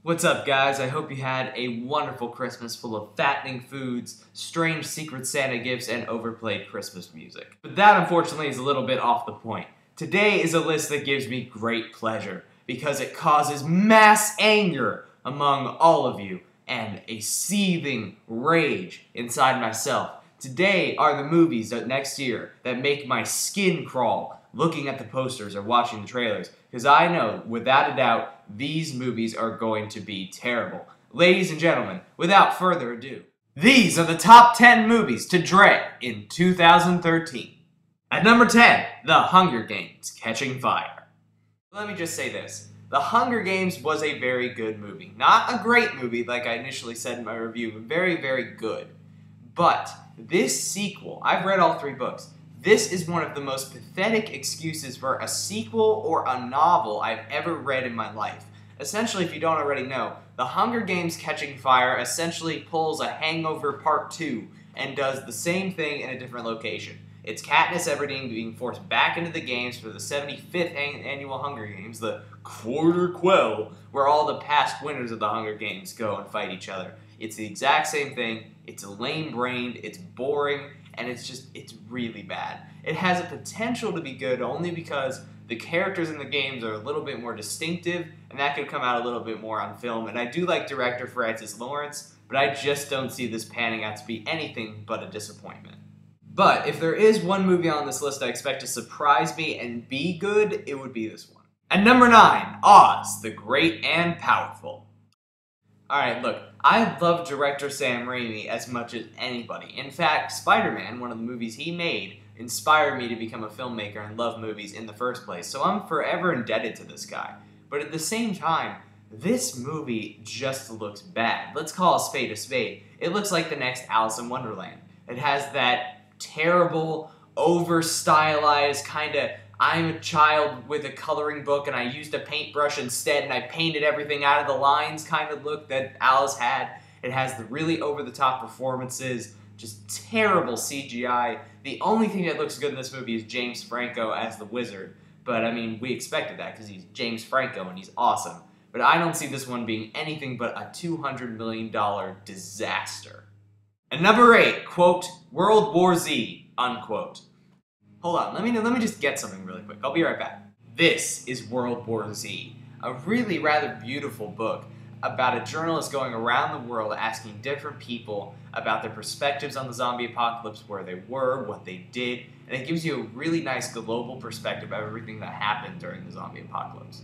What's up, guys? I hope you had a wonderful Christmas full of fattening foods, strange Secret Santa gifts, and overplayed Christmas music. But that, unfortunately, is a little bit off the point. Today is a list that gives me great pleasure, because it causes mass anger among all of you, and a seething rage inside myself. Today are the movies that next year that make my skin crawl looking at the posters or watching the trailers, because I know, without a doubt, these movies are going to be terrible. Ladies and gentlemen, without further ado, these are the top 10 movies to dread in 2013. At number 10, The Hunger Games: Catching Fire. Let me just say this. The Hunger Games was a very good movie. Not a great movie, like I initially said in my review, but very, very good. But this sequel, I've read all 3 books. This is one of the most pathetic excuses for a sequel or a novel I've ever read in my life. Essentially, if you don't already know, The Hunger Games: Catching Fire essentially pulls a Hangover Part 2 and does the same thing in a different location. It's Katniss Everdeen being forced back into the games for the 75th annual Hunger Games, the Quarter Quell, where all the past winners of the Hunger Games go and fight each other. It's the exact same thing. It's lame-brained, it's boring, and it's really bad. It has a potential to be good only because the characters in the games are a little bit more distinctive, and that could come out a little bit more on film. And I do like director Francis Lawrence, but I just don't see this panning out to be anything but a disappointment. But if there is one movie on this list I expect to surprise me and be good, it would be this one. At number 9, Oz, the Great and Powerful. Alright, look, I love director Sam Raimi as much as anybody. In fact, Spider-Man, one of the movies he made, inspired me to become a filmmaker and love movies in the first place, so I'm forever indebted to this guy. But at the same time, this movie just looks bad. Let's call a spade a spade. It looks like the next Alice in Wonderland. It has that terrible, over-stylized kind of I'm a child with a coloring book and I used a paintbrush instead and I painted everything out of the lines kind of look that Alice had. It has the really over-the-top performances, just terrible CGI. The only thing that looks good in this movie is James Franco as the wizard. But, I mean, we expected that because he's James Franco and he's awesome. But I don't see this one being anything but a $200 million disaster. And number 8, quote, World War Z, unquote. Hold on, let me just get something really quick. I'll be right back. This is World War Z, a really rather beautiful book about a journalist going around the world asking different people about their perspectives on the zombie apocalypse, where they were, what they did, and it gives you a really nice global perspective of everything that happened during the zombie apocalypse.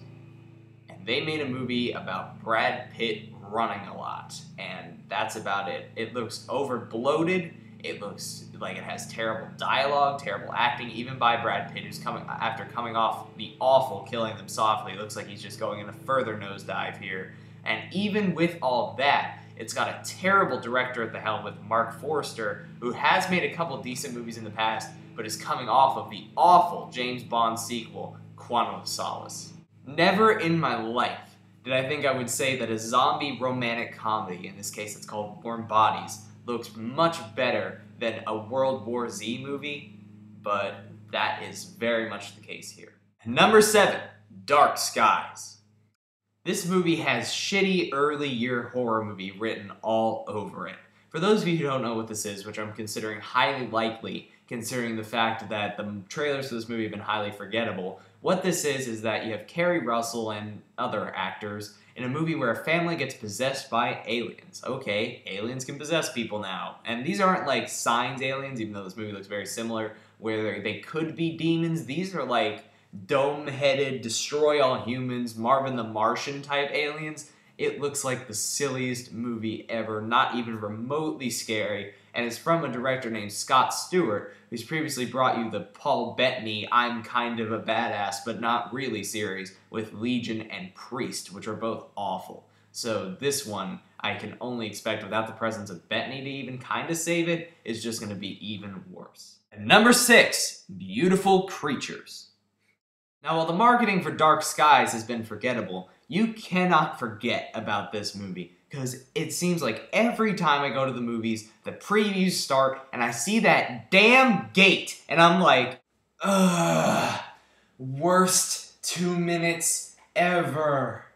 And they made a movie about Brad Pitt running a lot, and that's about it. It looks over-bloated. It looks like it has terrible dialogue, terrible acting, even by Brad Pitt, who's after coming off the awful Killing Them Softly. It looks like he's just going in a further nosedive here. And even with all that, it's got a terrible director at the helm with Mark Forster, who has made a couple decent movies in the past, but is coming off of the awful James Bond sequel, Quantum of Solace. Never in my life did I think I would say that a zombie romantic comedy, in this case it's called Warm Bodies, looks much better than a World War Z movie, but that is very much the case here. Number 7, Dark Skies. This movie has shitty early year horror movie written all over it. For those of you who don't know what this is, which I'm considering highly likely, considering the fact that the trailers for this movie have been highly forgettable, what this is that you have Kerry Russell and other actors in a movie where a family gets possessed by aliens. Okay, aliens can possess people now. And these aren't like Signs aliens, even though this movie looks very similar, where they could be demons. These are like dome-headed, destroy all humans, Marvin the Martian type aliens. It looks like the silliest movie ever, not even remotely scary, and it's from a director named Scott Stewart, who's previously brought you the Paul Bettany I'm Kind of a Badass But Not Really series with Legion and Priest, which are both awful. So this one, I can only expect without the presence of Bettany to even kind of save it, is just going to be even worse. And number 6, Beautiful Creatures. Now, while the marketing for Dark Skies has been forgettable, you cannot forget about this movie, because it seems like every time I go to the movies, the previews start, and I see that damn gate, and I'm like, ugh, worst 2 minutes ever.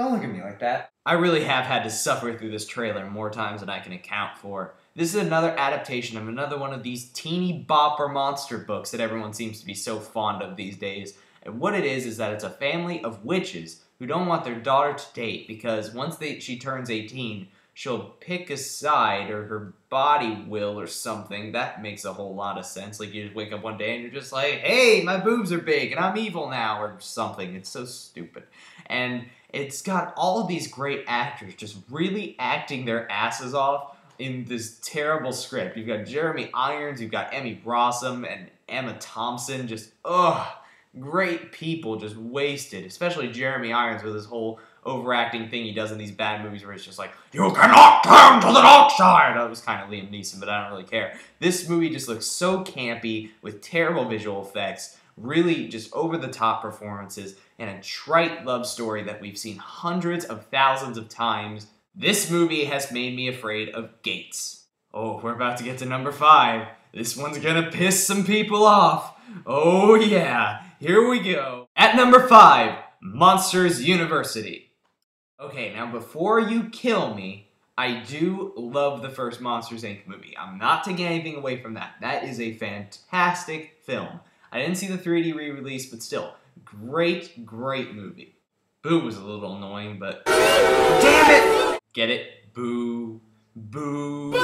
Don't look at me like that. I really have had to suffer through this trailer more times than I can account for. This is another adaptation of another one of these teeny bopper monster books that everyone seems to be so fond of these days. And what it is that it's a family of witches who don't want their daughter to date because once she turns 18, she'll pick a side, or her body will, or something. That makes a whole lot of sense. Like, you just wake up one day and you're just like, hey, my boobs are big and I'm evil now, or something. It's so stupid. And it's got all of these great actors just really acting their asses off in this terrible script. You've got Jeremy Irons, you've got Emmy Rossum, and Emma Thompson. Just, great people just wasted. Especially Jeremy Irons with his whole overacting thing he does in these bad movies where it's just like, you cannot turn to the dark side! That was kind of Liam Neeson, but I don't really care. This movie just looks so campy with terrible visual effects, really just over-the-top performances, and a trite love story that we've seen hundreds of thousands of times. This movie has made me afraid of gates. Oh, we're about to get to number 5. This one's gonna piss some people off. Oh yeah, here we go. At number 5, Monsters University. Okay, now before you kill me, I do love the first Monsters, Inc. movie. I'm not taking anything away from that. That is a fantastic film. I didn't see the 3D re-release, but still, great, great movie. Boo was a little annoying, but damn it! Get it? Boo. Boo.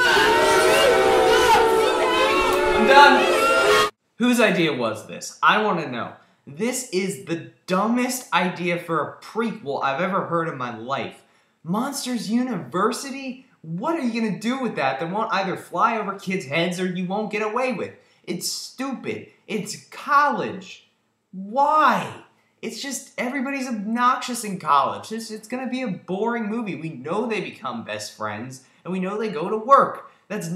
I'm done! Whose idea was this? I want to know. This is the dumbest idea for a prequel I've ever heard in my life. Monsters University? What are you gonna do with that won't either fly over kids' heads or you won't get away with? It's stupid. It's college. Why? It's just, everybody's obnoxious in college. It's gonna be a boring movie. We know they become best friends, and we know they go to work. It's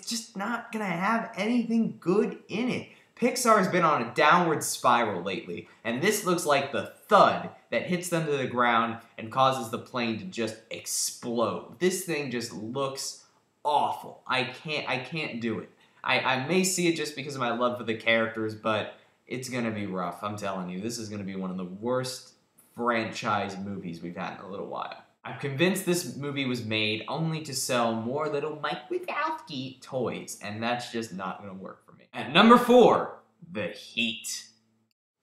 just not gonna have anything good in it. Pixar's been on a downward spiral lately, and this looks like the thud that hits them to the ground and causes the plane to just explode. This thing just looks awful. I can't do it. I may see it just because of my love for the characters, but it's gonna be rough, I'm telling you. This is gonna be one of the worst franchise movies we've had in a little while. I'm convinced this movie was made only to sell more little Mike Wazowski toys, and that's just not gonna work for me. At number 4, The Heat.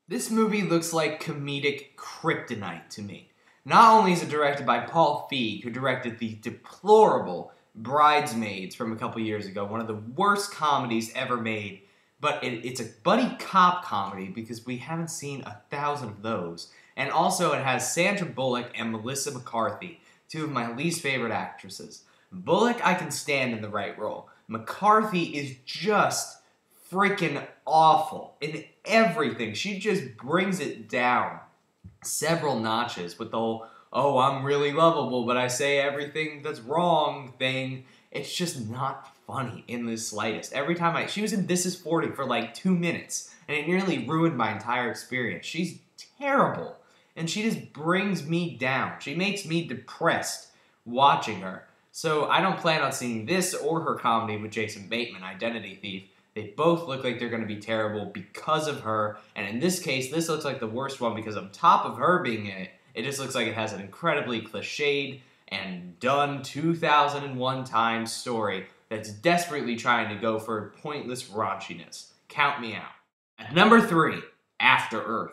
This movie looks like comedic kryptonite to me. Not only is it directed by Paul Feig, who directed the deplorable Bridesmaids from a couple years ago, one of the worst comedies ever made, but it's a buddy cop comedy because we haven't seen 1,000 of those. And also it has Sandra Bullock and Melissa McCarthy, two of my least favorite actresses. Bullock I can stand in the right role. McCarthy is just freaking awful in everything. She just brings it down several notches with the whole, oh, I'm really lovable, but I say everything that's wrong thing. It's just not funny in the slightest. Every time she was in This Is 40 for like 2 minutes, and it nearly ruined my entire experience. She's terrible, and she just brings me down. She makes me depressed watching her. So I don't plan on seeing this or her comedy with Jason Bateman, Identity Thief. They both look like they're going to be terrible because of her, and in this case, this looks like the worst one because on top of her being in it, it just looks like it has an incredibly cliched and done 2001 times story that's desperately trying to go for pointless raunchiness. Count me out. At number 3, After Earth.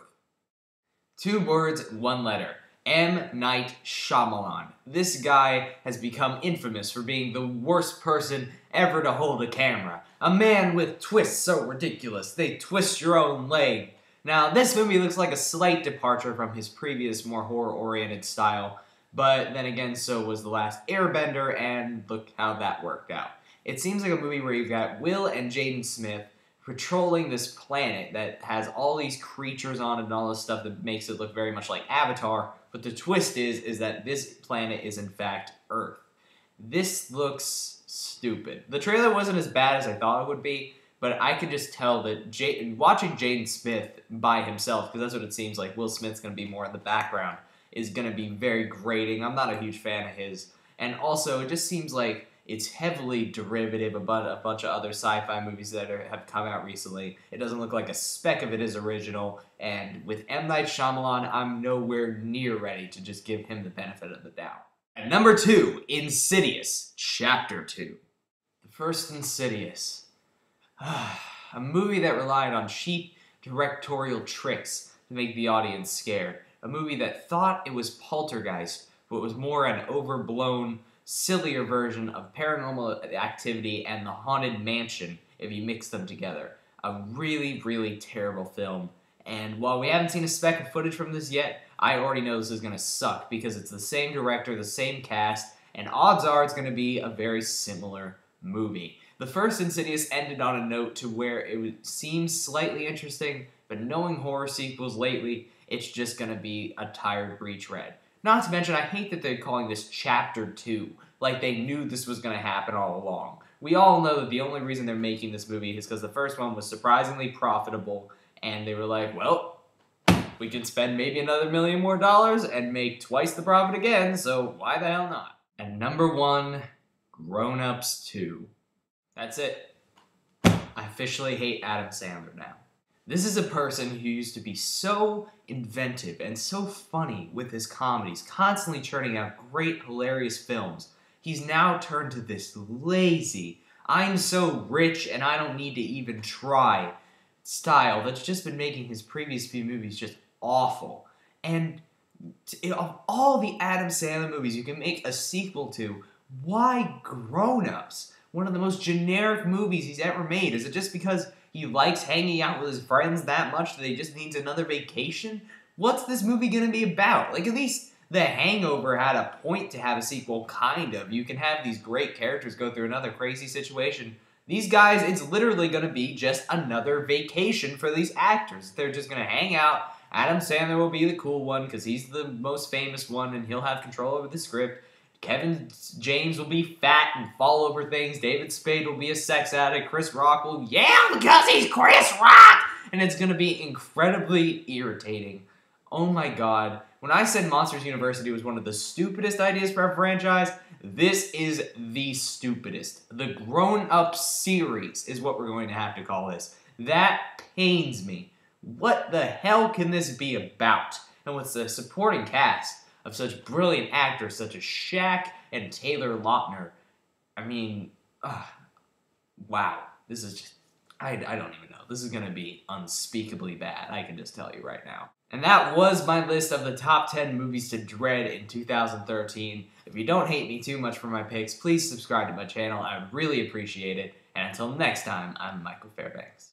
2 words, 1 letter. M. Night Shyamalan. This guy has become infamous for being the worst person ever to hold a camera. A man with twists so ridiculous, they twist your own leg. Now, this movie looks like a slight departure from his previous, more horror-oriented style, but then again, so was The Last Airbender, and look how that worked out. It seems like a movie where you've got Will and Jaden Smith patrolling this planet that has all these creatures on it and all this stuff that makes it look very much like Avatar, but the twist is that this planet is in fact Earth. This looks stupid. The trailer wasn't as bad as I thought it would be, but I could just tell that watching Jaden Smith by himself, because that's what it seems like, Will Smith's going to be more in the background, is going to be very grating. I'm not a huge fan of his. And also, it just seems like It's heavily derivative about a bunch of other sci-fi movies that have come out recently. It doesn't look like a speck of it is original, and with M. Night Shyamalan, I'm nowhere near ready to just give him the benefit of the doubt. At number 2, Insidious, Chapter 2. The first Insidious. A movie that relied on cheap directorial tricks to make the audience scared. A movie that thought it was Poltergeist, but was more an overblown, sillier version of Paranormal Activity and The Haunted Mansion if you mix them together. A really, really terrible film. And while we haven't seen a speck of footage from this yet, I already know this is going to suck because it's the same director, the same cast, and odds are it's going to be a very similar movie. The first Insidious ended on a note to where it seems slightly interesting, but knowing horror sequels lately, it's just going to be a tired retread. Not to mention, I hate that they're calling this Chapter 2, like they knew this was going to happen all along. We all know that the only reason they're making this movie is because the first one was surprisingly profitable, and they were like, well, we can spend maybe another $1 million more and make twice the profit again, so why the hell not? And number 1, Grown Ups 2. That's it. I officially hate Adam Sandler now. This is a person who used to be so inventive and so funny with his comedies, constantly churning out great, hilarious films. He's now turned to this lazy, I'm so rich and I don't need to even try style that's just been making his previous few movies just awful. And of all the Adam Sandler movies you can make a sequel to, why Grown Ups? One of the most generic movies he's ever made. Is it just because he likes hanging out with his friends that much that he just needs another vacation? What's this movie gonna be about? Like, at least The Hangover had a point to have a sequel, kind of. You can have these great characters go through another crazy situation. These guys, it's literally gonna be just another vacation for these actors. They're just gonna hang out. Adam Sandler will be the cool one because he's the most famous one and he'll have control over the script. Kevin James will be fat and fall over things. David Spade will be a sex addict. Chris Rock will, yeah, because he's Chris Rock! And it's going to be incredibly irritating. Oh my god. When I said Monsters University was one of the stupidest ideas for a franchise, this is the stupidest. The Grown Up series is what we're going to have to call this. That pains me. What the hell can this be about? And with the supporting cast of such brilliant actors such as Shaq and Taylor Lautner. I mean, wow. This is just, I don't even know. This is going to be unspeakably bad. I can just tell you right now. And that was my list of the top 10 movies to dread in 2013. If you don't hate me too much for my picks, please subscribe to my channel. I would really appreciate it. And until next time, I'm Michael Fairbanks.